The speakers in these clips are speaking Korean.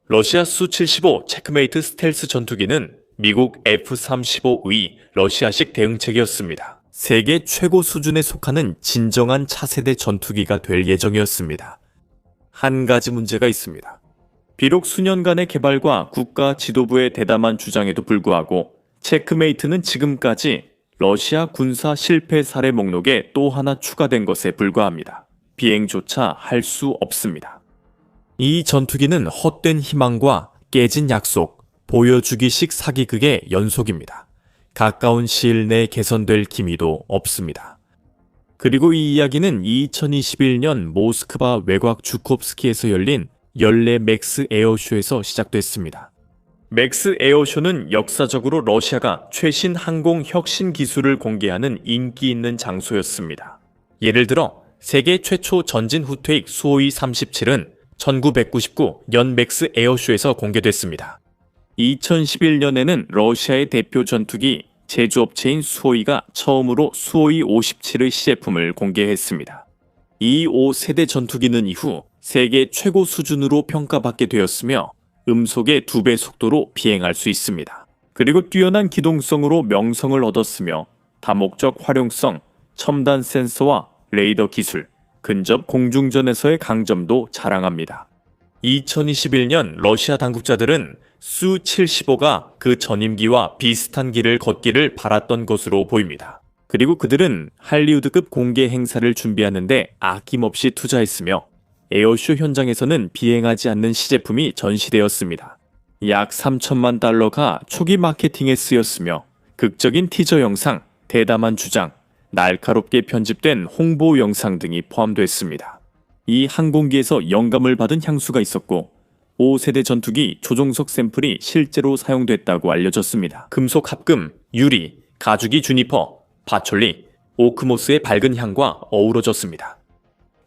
러시아 수-75 체크메이트 스텔스 전투기는 미국 F-35의 러시아식 대응책이었습니다. 세계 최고 수준에 속하는 진정한 차세대 전투기가 될 예정이었습니다. 한 가지 문제가 있습니다. 비록 수년간의 개발과 국가 지도부의 대담한 주장에도 불구하고 체크메이트는 지금까지 러시아 군사 실패 사례 목록에 또 하나 추가된 것에 불과합니다. 비행조차 할 수 없습니다. 이 전투기는 헛된 희망과 깨진 약속, 보여주기식 사기극의 연속입니다. 가까운 시일 내에 개선될 기미도 없습니다. 그리고 이 이야기는 2021년 모스크바 외곽 주콥스키에서 열린 연례 맥스 에어쇼에서 시작됐습니다. 맥스 에어쇼는 역사적으로 러시아가 최신 항공 혁신 기술을 공개하는 인기 있는 장소였습니다. 예를 들어 세계 최초 전진 후퇴익 수호이 37은 1999 년 맥스 에어쇼에서 공개됐습니다. 2011년에는 러시아의 대표 전투기 제조업체인 수호이가 처음으로 수호이 57의 시제품을 공개했습니다. 이 5세대 전투기는 이후 세계 최고 수준으로 평가받게 되었으며 음속의 2배 속도로 비행할 수 있습니다. 그리고 뛰어난 기동성으로 명성을 얻었으며 다목적 활용성, 첨단 센서와 레이더 기술, 근접 공중전에서의 강점도 자랑합니다. 2021년 러시아 당국자들은 수-75가 그 전임기와 비슷한 길을 걷기를 바랐던 것으로 보입니다. 그리고 그들은 할리우드급 공개 행사를 준비하는데 아낌없이 투자했으며 에어쇼 현장에서는 비행하지 않는 시제품이 전시되었습니다. 약 3천만 달러가 초기 마케팅에 쓰였으며 극적인 티저 영상, 대담한 주장, 날카롭게 편집된 홍보 영상 등이 포함됐습니다. 이 항공기에서 영감을 받은 향수가 있었고 5세대 전투기 조종석 샘플이 실제로 사용됐다고 알려졌습니다. 금속 합금, 유리, 가죽이 주니퍼, 파촐리, 오크모스의 밝은 향과 어우러졌습니다.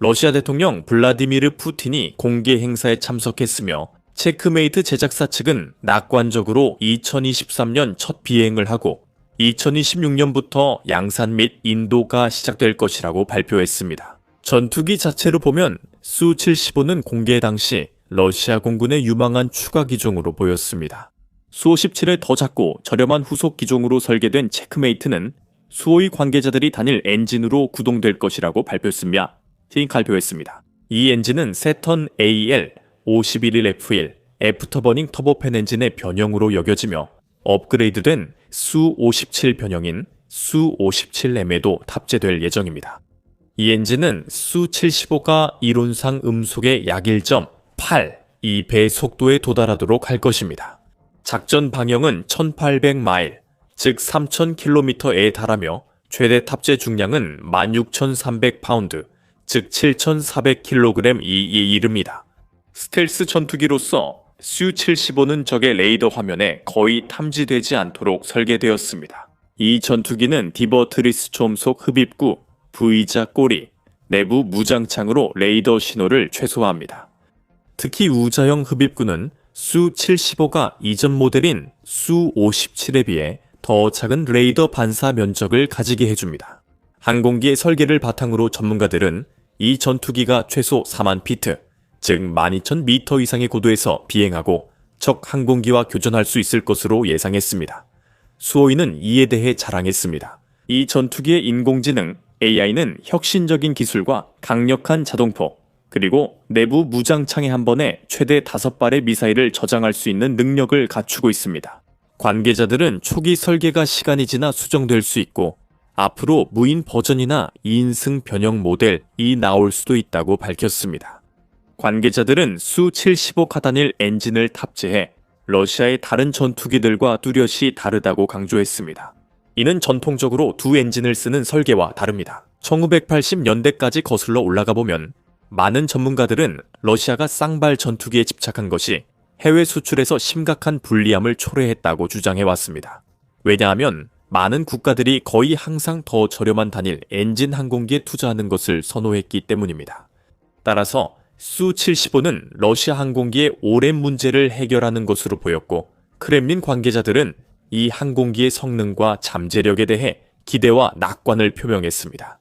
러시아 대통령 블라디미르 푸틴이 공개 행사에 참석했으며 체크메이트 제작사 측은 낙관적으로 2023년 첫 비행을 하고 2026년부터 양산 및 인도가 시작될 것이라고 발표했습니다. 전투기 자체로 보면 수-75는 공개 당시 러시아 공군의 유망한 추가 기종으로 보였습니다. 수-57의 더 작고 저렴한 후속 기종으로 설계된 체크메이트는 수호의 관계자들이 다닐 엔진으로 구동될 것이라고 발표했습니다. 이 엔진은 세턴 AL 511F1 애프터버닝 터보팬 엔진의 변형으로 여겨지며 업그레이드된 수-57 변형인 수-57M에도 탑재될 예정입니다. 이 엔진은 수-75가 이론상 음속의 약 1.82배 속도에 도달하도록 할 것입니다. 작전 방향은 1800마일, 즉 3000km에 달하며 최대 탑재 중량은 16,300파운드, 즉 7,400kg이 이릅니다. 스텔스 전투기로서 수-75는 적의 레이더 화면에 거의 탐지되지 않도록 설계되었습니다. 이 전투기는 디버트리스 초음속 흡입구, V자 꼬리, 내부 무장창으로 레이더 신호를 최소화합니다. 특히 우자형 흡입구는 수-75가 이전 모델인 수-57에 비해 더 작은 레이더 반사 면적을 가지게 해줍니다. 항공기의 설계를 바탕으로 전문가들은 이 전투기가 최소 4만 피트, 즉 12,000m 이상의 고도에서 비행하고 적 항공기와 교전할 수 있을 것으로 예상했습니다. 수호이는 이에 대해 자랑했습니다. 이 전투기의 인공지능 AI는 혁신적인 기술과 강력한 자동포, 그리고 내부 무장창에 한 번에 최대 5발의 미사일을 저장할 수 있는 능력을 갖추고 있습니다. 관계자들은 초기 설계가 시간이 지나 수정될 수 있고 앞으로 무인 버전이나 2인승 변형 모델이 나올 수도 있다고 밝혔습니다. 관계자들은 수-75 카단일 엔진을 탑재해 러시아의 다른 전투기들과 뚜렷이 다르다고 강조했습니다. 이는 전통적으로 두 엔진을 쓰는 설계와 다릅니다. 1980년대까지 거슬러 올라가 보면 많은 전문가들은 러시아가 쌍발 전투기에 집착한 것이 해외 수출에서 심각한 불리함을 초래했다고 주장해왔습니다. 왜냐하면 많은 국가들이 거의 항상 더 저렴한 단일 엔진 항공기에 투자하는 것을 선호했기 때문입니다. 따라서 수-75는 러시아 항공기의 오랜 문제를 해결하는 것으로 보였고 크렘린 관계자들은 이 항공기의 성능과 잠재력에 대해 기대와 낙관을 표명했습니다.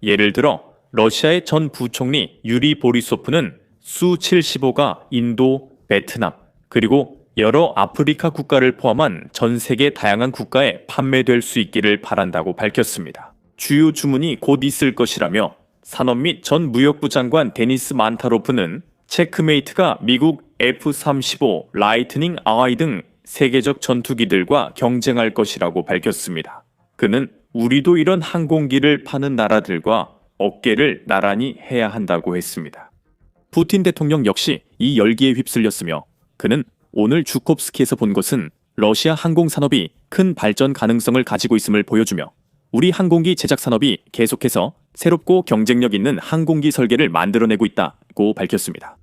예를 들어 러시아의 전 부총리 유리 보리소프는 수-75가 인도, 베트남, 그리고 여러 아프리카 국가를 포함한 전 세계 다양한 국가에 판매될 수 있기를 바란다고 밝혔습니다. 주요 주문이 곧 있을 것이라며 산업 및 전 무역부 장관 데니스 만타로프는 체크메이트가 미국 F-35 라이트닝 아이 등 세계적 전투기들과 경쟁할 것이라고 밝혔습니다. 그는 우리도 이런 항공기를 파는 나라들과 어깨를 나란히 해야 한다고 했습니다. 푸틴 대통령 역시 이 열기에 휩쓸렸으며 그는 오늘 주콥스키에서 본 것은 러시아 항공산업이 큰 발전 가능성을 가지고 있음을 보여주며 우리 항공기 제작 산업이 계속해서 새롭고 경쟁력 있는 항공기 설계를 만들어내고 있다고 밝혔습니다.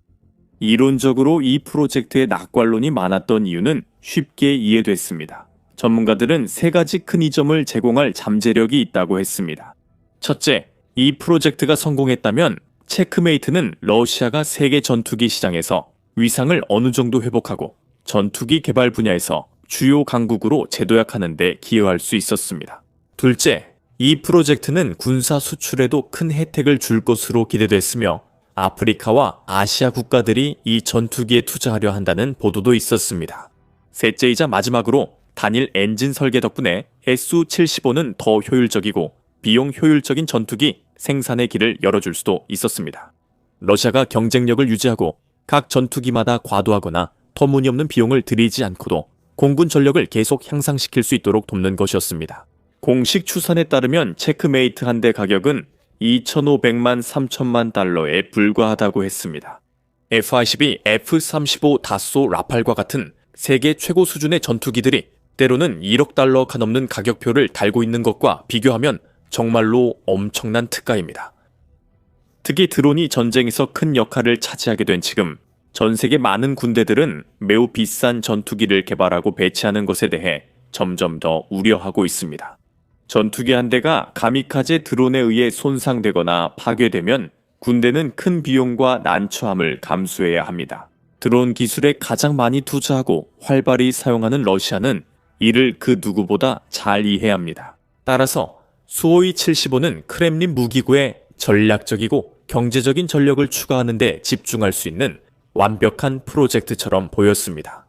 이론적으로 이 프로젝트에 낙관론이 많았던 이유는 쉽게 이해됐습니다. 전문가들은 세 가지 큰 이점을 제공할 잠재력이 있다고 했습니다. 첫째, 이 프로젝트가 성공했다면 체크메이트는 러시아가 세계 전투기 시장에서 위상을 어느 정도 회복하고 전투기 개발 분야에서 주요 강국으로 재도약하는 데 기여할 수 있었습니다. 둘째, 이 프로젝트는 군사 수출에도 큰 혜택을 줄 것으로 기대됐으며 아프리카와 아시아 국가들이 이 전투기에 투자하려 한다는 보도도 있었습니다. 셋째이자 마지막으로 단일 엔진 설계 덕분에 Su-75는 더 효율적이고 비용 효율적인 전투기 생산의 길을 열어줄 수도 있었습니다. 러시아가 경쟁력을 유지하고 각 전투기마다 과도하거나 터무니없는 비용을 들이지 않고도 공군 전력을 계속 향상시킬 수 있도록 돕는 것이었습니다. 공식 추산에 따르면 체크메이트 한 대 가격은 2,500만 3천만 달러에 불과하다고 했습니다. F-22, F-35 다소 라팔과 같은 세계 최고 수준의 전투기들이 때로는 1억 달러가 넘는 가격표를 달고 있는 것과 비교하면 정말로 엄청난 특가입니다. 특히 드론이 전쟁에서 큰 역할을 차지하게 된 지금 전 세계 많은 군대들은 매우 비싼 전투기를 개발하고 배치하는 것에 대해 점점 더 우려하고 있습니다. 전투기 한 대가 가미카제 드론에 의해 손상되거나 파괴되면 군대는 큰 비용과 난처함을 감수해야 합니다. 드론 기술에 가장 많이 투자하고 활발히 사용하는 러시아는 이를 그 누구보다 잘 이해합니다. 따라서 수호이 75는 크렘린 무기고에 전략적이고 경제적인 전력을 추가하는 데 집중할 수 있는 완벽한 프로젝트처럼 보였습니다.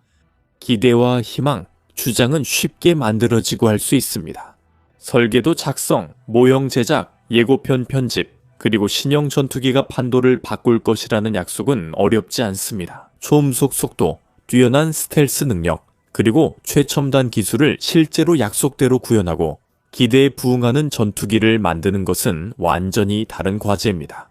기대와 희망, 주장은 쉽게 만들어지고 할 수 있습니다. 설계도 작성, 모형 제작, 예고편 편집, 그리고 신형 전투기가 판도를 바꿀 것이라는 약속은 어렵지 않습니다. 초음속 속도, 뛰어난 스텔스 능력, 그리고 최첨단 기술을 실제로 약속대로 구현하고 기대에 부응하는 전투기를 만드는 것은 완전히 다른 과제입니다.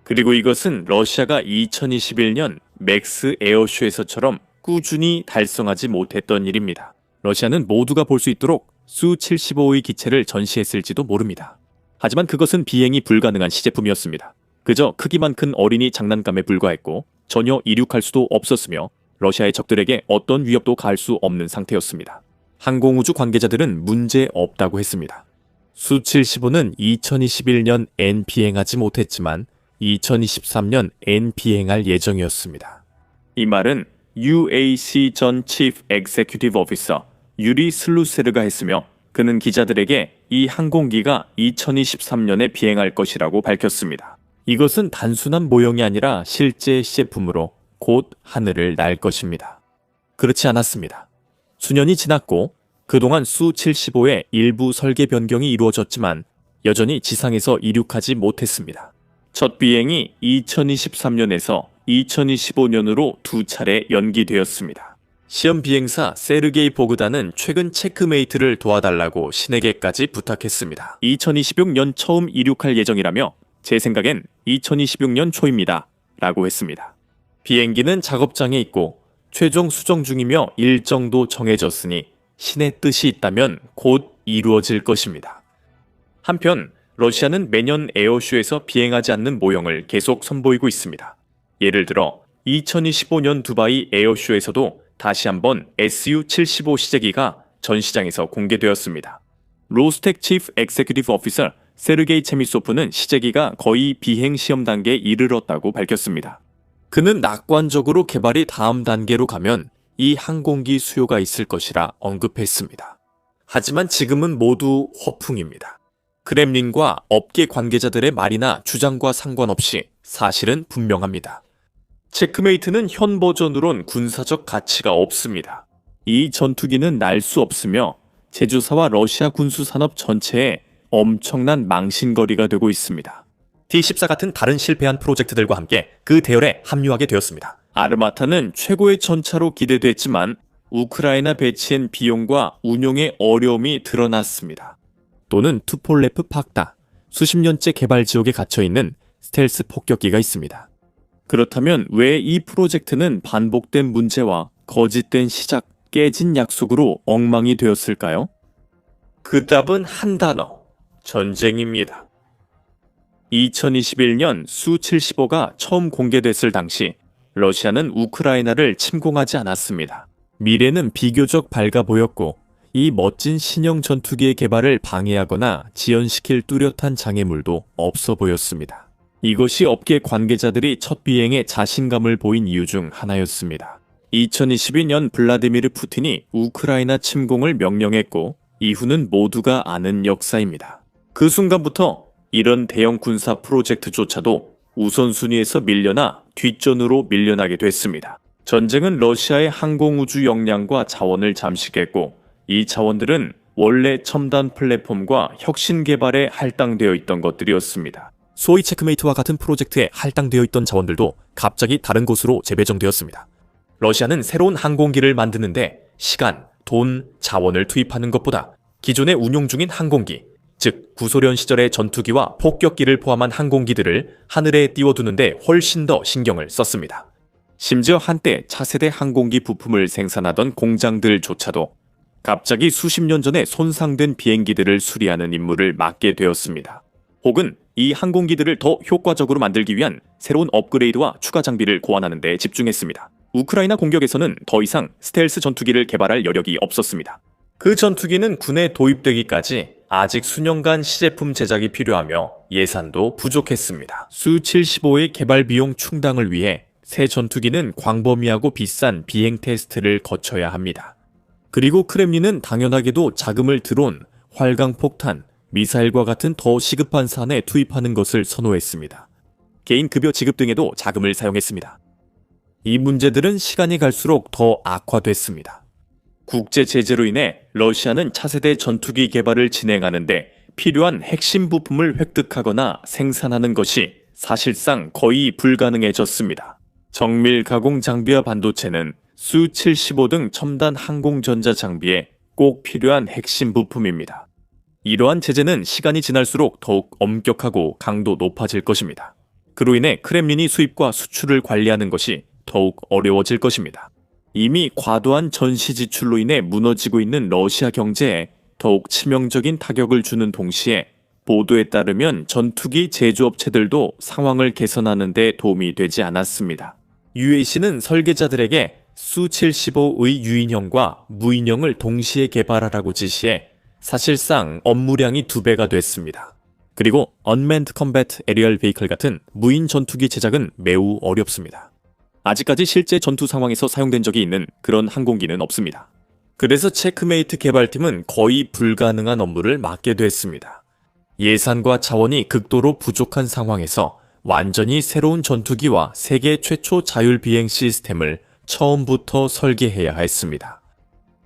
그리고 이것은 러시아가 2021년 맥스 에어쇼에서처럼 꾸준히 달성하지 못했던 일입니다. 러시아는 모두가 볼 수 있도록 수-75의 기체를 전시했을지도 모릅니다. 하지만 그것은 비행이 불가능한 시제품이었습니다. 그저 크기만 큰 어린이 장난감에 불과했고 전혀 이륙할 수도 없었으며 러시아의 적들에게 어떤 위협도 가할 수 없는 상태였습니다. 항공우주 관계자들은 문제 없다고 했습니다. 수-75는 2021년 N 비행하지 못했지만 2023년 N 비행할 예정이었습니다. 이 말은 UAC 전 Chief Executive Officer 유리 슬루세르가 했으며 그는 기자들에게 이 항공기가 2023년에 비행할 것이라고 밝혔습니다. 이것은 단순한 모형이 아니라 실제 시제품으로 곧 하늘을 날 것입니다. 그렇지 않았습니다. 수년이 지났고 그동안 수-75의 일부 설계 변경이 이루어졌지만 여전히 지상에서 이륙하지 못했습니다. 첫 비행이 2023년에서 2025년으로 두 차례 연기되었습니다. 시험 비행사 세르게이 보그단은 최근 체크메이트를 도와달라고 신에게까지 부탁했습니다. 2026년 처음 이륙할 예정이라며 제 생각엔 2026년 초입니다. 라고 했습니다. 비행기는 작업장에 있고 최종 수정 중이며 일정도 정해졌으니 신의 뜻이 있다면 곧 이루어질 것입니다. 한편 러시아는 매년 에어쇼에서 비행하지 않는 모형을 계속 선보이고 있습니다. 예를 들어 2025년 두바이 에어쇼에서도 다시 한번 Su-75 시제기가 전 시장에서 공개되었습니다. 로스텍 치프 엑세큐티브 오피서 세르게이 체미소프는 시제기가 거의 비행 시험 단계에 이르렀다고 밝혔습니다. 그는 낙관적으로 개발이 다음 단계로 가면 이 항공기 수요가 있을 것이라 언급했습니다. 하지만 지금은 모두 허풍입니다. 크렘린과 업계 관계자들의 말이나 주장과 상관없이 사실은 분명합니다. 체크메이트는 현 버전으론 군사적 가치가 없습니다. 이 전투기는 날 수 없으며 제조사와 러시아 군수산업 전체에 엄청난 망신거리가 되고 있습니다. T-14 같은 다른 실패한 프로젝트들과 함께 그 대열에 합류하게 되었습니다. 아르마타는 최고의 전차로 기대됐지만 우크라이나 배치엔 비용과 운용의 어려움이 드러났습니다. 또는 투폴레프 박다, 수십 년째 개발 지옥에 갇혀있는 스텔스 폭격기가 있습니다. 그렇다면 왜 이 프로젝트는 반복된 문제와 거짓된 시작, 깨진 약속으로 엉망이 되었을까요? 그 답은 한 단어, 전쟁입니다. 2021년 수-75가 처음 공개됐을 당시 러시아는 우크라이나를 침공하지 않았습니다. 미래는 비교적 밝아 보였고 이 멋진 신형 전투기의 개발을 방해하거나 지연시킬 뚜렷한 장애물도 없어 보였습니다. 이것이 업계 관계자들이 첫 비행에 자신감을 보인 이유 중 하나였습니다. 2022년 블라디미르 푸틴이 우크라이나 침공을 명령했고 이후는 모두가 아는 역사입니다. 그 순간부터 이런 대형 군사 프로젝트조차도 우선순위에서 밀려나 뒷전으로 밀려나게 됐습니다. 전쟁은 러시아의 항공우주 역량과 자원을 잠식했고 이 자원들은 원래 첨단 플랫폼과 혁신 개발에 할당되어 있던 것들이었습니다. 소위 체크메이트와 같은 프로젝트에 할당되어 있던 자원들도 갑자기 다른 곳으로 재배정되었습니다. 러시아는 새로운 항공기를 만드는데 시간, 돈, 자원을 투입하는 것보다 기존에 운용 중인 항공기, 즉 구소련 시절의 전투기와 폭격기를 포함한 항공기들을 하늘에 띄워두는데 훨씬 더 신경을 썼습니다. 심지어 한때 차세대 항공기 부품을 생산하던 공장들조차도 갑자기 수십 년 전에 손상된 비행기들을 수리하는 임무를 맡게 되었습니다. 혹은 이 항공기들을 더 효과적으로 만들기 위한 새로운 업그레이드와 추가 장비를 고안하는 데 집중했습니다. 우크라이나 공격에서는 더 이상 스텔스 전투기를 개발할 여력이 없었습니다. 그 전투기는 군에 도입되기까지 아직 수년간 시제품 제작이 필요하며 예산도 부족했습니다. 수-75의 개발 비용 충당을 위해 새 전투기는 광범위하고 비싼 비행 테스트를 거쳐야 합니다. 그리고 크렘린은 당연하게도 자금을 드론, 활강폭탄, 미사일과 같은 더 시급한 사안에 투입하는 것을 선호했습니다. 개인 급여 지급 등에도 자금을 사용했습니다. 이 문제들은 시간이 갈수록 더 악화됐습니다. 국제 제재로 인해 러시아는 차세대 전투기 개발을 진행하는데 필요한 핵심 부품을 획득하거나 생산하는 것이 사실상 거의 불가능해졌습니다. 정밀 가공 장비와 반도체는 수-75 등 첨단 항공전자 장비에 꼭 필요한 핵심 부품입니다. 이러한 제재는 시간이 지날수록 더욱 엄격하고 강도 높아질 것입니다. 그로 인해 크렘린이 수입과 수출을 관리하는 것이 더욱 어려워질 것입니다. 이미 과도한 전시 지출로 인해 무너지고 있는 러시아 경제에 더욱 치명적인 타격을 주는 동시에 보도에 따르면 전투기 제조업체들도 상황을 개선하는 데 도움이 되지 않았습니다. UAC는 설계자들에게 수-75의 유인형과 무인형을 동시에 개발하라고 지시해 사실상 업무량이 2배가 됐습니다. 그리고 Unmanned Combat Aerial Vehicle 같은 무인 전투기 제작은 매우 어렵습니다. 아직까지 실제 전투 상황에서 사용된 적이 있는 그런 항공기는 없습니다. 그래서 체크메이트 개발팀은 거의 불가능한 업무를 맡게 됐습니다. 예산과 자원이 극도로 부족한 상황에서 완전히 새로운 전투기와 세계 최초 자율 비행 시스템을 처음부터 설계해야 했습니다.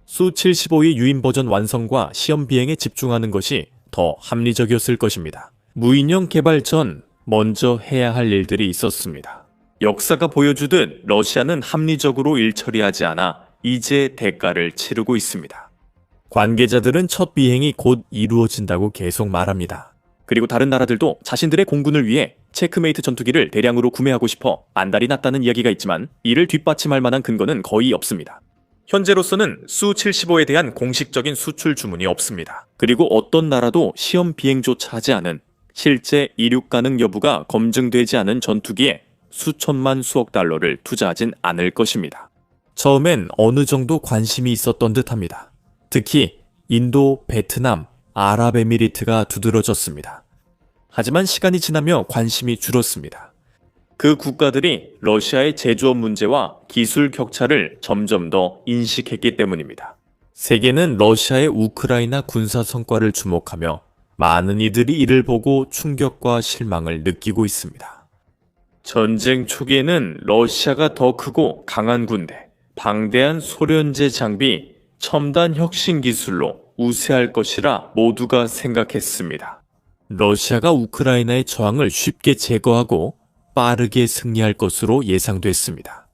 수-75의 유인 버전 완성과 시험 비행에 집중하는 것이 더 합리적이었을 것입니다. 무인형 개발 전 먼저 해야 할 일들이 있었습니다. 역사가 보여주듯 러시아는 합리적으로 일 처리하지 않아 이제 대가를 치르고 있습니다. 관계자들은 첫 비행이 곧 이루어진다고 계속 말합니다. 그리고 다른 나라들도 자신들의 공군을 위해 체크메이트 전투기를 대량으로 구매하고 싶어 안달이 났다는 이야기가 있지만 이를 뒷받침할 만한 근거는 거의 없습니다. 현재로서는 수-75에 대한 공식적인 수출 주문이 없습니다. 그리고 어떤 나라도 시험 비행조차 하지 않은 실제 이륙 가능 여부가 검증되지 않은 전투기에 수천만 수억 달러를 투자하진 않을 것입니다. 처음엔 어느 정도 관심이 있었던 듯합니다. 특히 인도, 베트남, 아랍에미리트가 두드러졌습니다. 하지만 시간이 지나며 관심이 줄었습니다. 그 국가들이 러시아의 제조업 문제와 기술 격차를 점점 더 인식했기 때문입니다. 세계는 러시아의 우크라이나 군사 성과를 주목하며 많은 이들이 이를 보고 충격과 실망을 느끼고 있습니다. 전쟁 초기에는 러시아가 더 크고 강한 군대, 방대한 소련제 장비, 첨단 혁신 기술로 우세할 것이라 모두가 생각했습니다. 러시아가 우크라이나의 저항을 쉽게 제거하고 빠르게 승리할 것으로 예상됐습니다.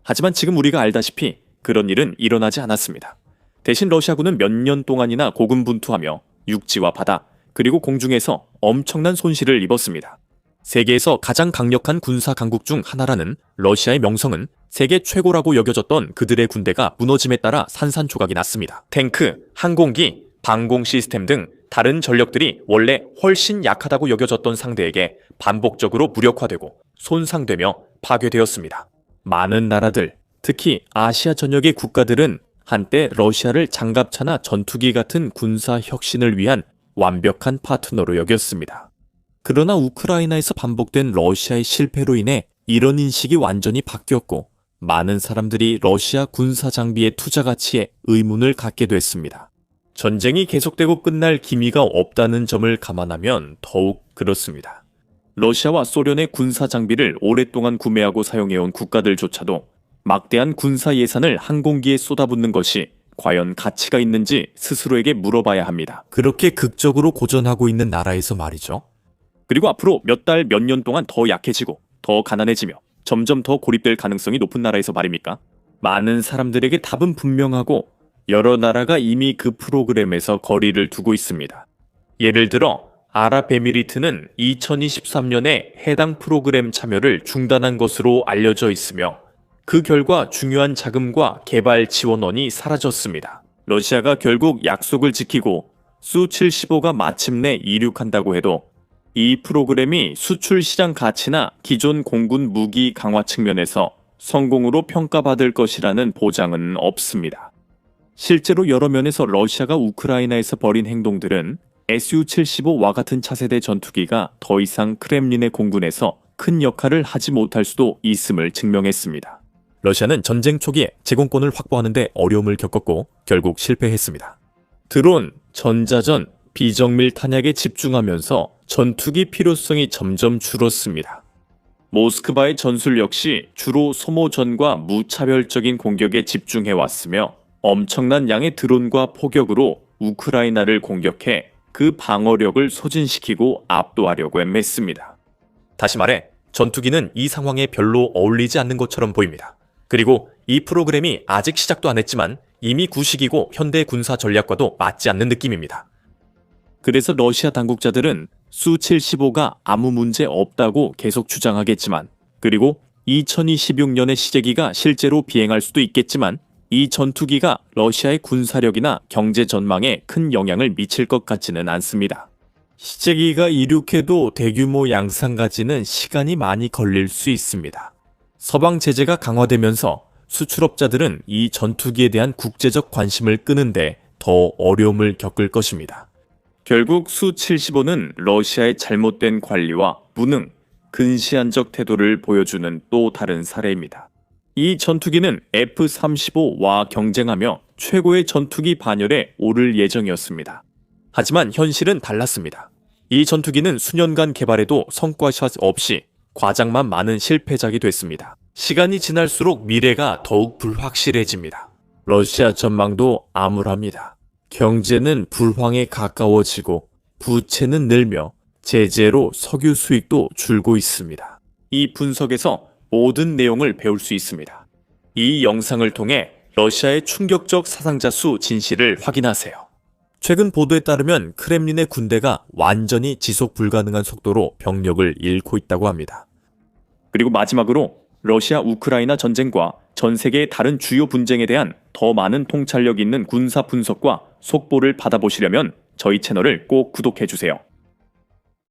하지만 지금 우리가 알다시피 그런 일은 일어나지 않았습니다. 대신 러시아군은 몇 년 동안이나 고군분투하며 육지와 바다, 그리고 공중에서 엄청난 손실을 입었습니다. 세계에서 가장 강력한 군사 강국 중 하나라는 러시아의 명성은 세계 최고라고 여겨졌던 그들의 군대가 무너짐에 따라 산산조각이 났습니다. 탱크, 항공기, 방공 시스템 등 다른 전력들이 원래 훨씬 약하다고 여겨졌던 상대에게 반복적으로 무력화되고 손상되며 파괴되었습니다. 많은 나라들, 특히 아시아 전역의 국가들은 한때 러시아를 장갑차나 전투기 같은 군사 혁신을 위한 완벽한 파트너로 여겼습니다. 그러나 우크라이나에서 반복된 러시아의 실패로 인해 이런 인식이 완전히 바뀌었고 많은 사람들이 러시아 군사 장비의 투자 가치에 의문을 갖게 됐습니다. 전쟁이 계속되고 끝날 기미가 없다는 점을 감안하면 더욱 그렇습니다. 러시아와 소련의 군사 장비를 오랫동안 구매하고 사용해온 국가들조차도 막대한 군사 예산을 항공기에 쏟아붓는 것이 과연 가치가 있는지 스스로에게 물어봐야 합니다. 그렇게 극적으로 고전하고 있는 나라에서 말이죠. 그리고 앞으로 몇 달, 몇 년 동안 더 약해지고 더 가난해지며 점점 더 고립될 가능성이 높은 나라에서 말입니까? 많은 사람들에게 답은 분명하고 여러 나라가 이미 그 프로그램에서 거리를 두고 있습니다. 예를 들어 아랍에미리트는 2023년에 해당 프로그램 참여를 중단한 것으로 알려져 있으며 그 결과 중요한 자금과 개발 지원원이 사라졌습니다. 러시아가 결국 약속을 지키고 수-75가 마침내 이륙한다고 해도 이 프로그램이 수출 시장 가치나 기존 공군 무기 강화 측면에서 성공으로 평가받을 것이라는 보장은 없습니다. 실제로 여러 면에서 러시아가 우크라이나에서 벌인 행동들은 Su-75와 같은 차세대 전투기가 더 이상 크렘린의 공군에서 큰 역할을 하지 못할 수도 있음을 증명했습니다. 러시아는 전쟁 초기에 제공권을 확보하는 데 어려움을 겪었고 결국 실패했습니다. 드론, 전자전, 비정밀 탄약에 집중하면서 전투기 필요성이 점점 줄었습니다. 모스크바의 전술 역시 주로 소모전과 무차별적인 공격에 집중해왔으며 엄청난 양의 드론과 포격으로 우크라이나를 공격해 그 방어력을 소진시키고 압도하려고 애맸습니다. 다시 말해 전투기는 이 상황에 별로 어울리지 않는 것처럼 보입니다. 그리고 이 프로그램이 아직 시작도 안 했지만 이미 구식이고 현대 군사 전략과도 맞지 않는 느낌입니다. 그래서 러시아 당국자들은 수-75가 아무 문제 없다고 계속 주장하겠지만 그리고 2026년의 시제기가 실제로 비행할 수도 있겠지만 이 전투기가 러시아의 군사력이나 경제 전망에 큰 영향을 미칠 것 같지는 않습니다. 시제기가 이륙해도 대규모 양산까지는 시간이 많이 걸릴 수 있습니다. 서방 제재가 강화되면서 수출업자들은 이 전투기에 대한 국제적 관심을 끄는데 더 어려움을 겪을 것입니다. 결국 수-75는 러시아의 잘못된 관리와 무능, 근시안적 태도를 보여주는 또 다른 사례입니다. 이 전투기는 F-35와 경쟁하며 최고의 전투기 반열에 오를 예정이었습니다. 하지만 현실은 달랐습니다. 이 전투기는 수년간 개발해도 성과샷 없이 과장만 많은 실패작이 됐습니다. 시간이 지날수록 미래가 더욱 불확실해집니다. 러시아 전망도 암울합니다. 경제는 불황에 가까워지고 부채는 늘며 제재로 석유 수익도 줄고 있습니다. 이 분석에서 모든 내용을 배울 수 있습니다. 이 영상을 통해 러시아의 충격적 사상자 수 진실을 확인하세요. 최근 보도에 따르면 크렘린의 군대가 완전히 지속 불가능한 속도로 병력을 잃고 있다고 합니다. 그리고 마지막으로 러시아 우크라이나 전쟁과 전 세계의 다른 주요 분쟁에 대한 더 많은 통찰력 있는 군사 분석과 속보를 받아보시려면 저희 채널을 꼭 구독해주세요.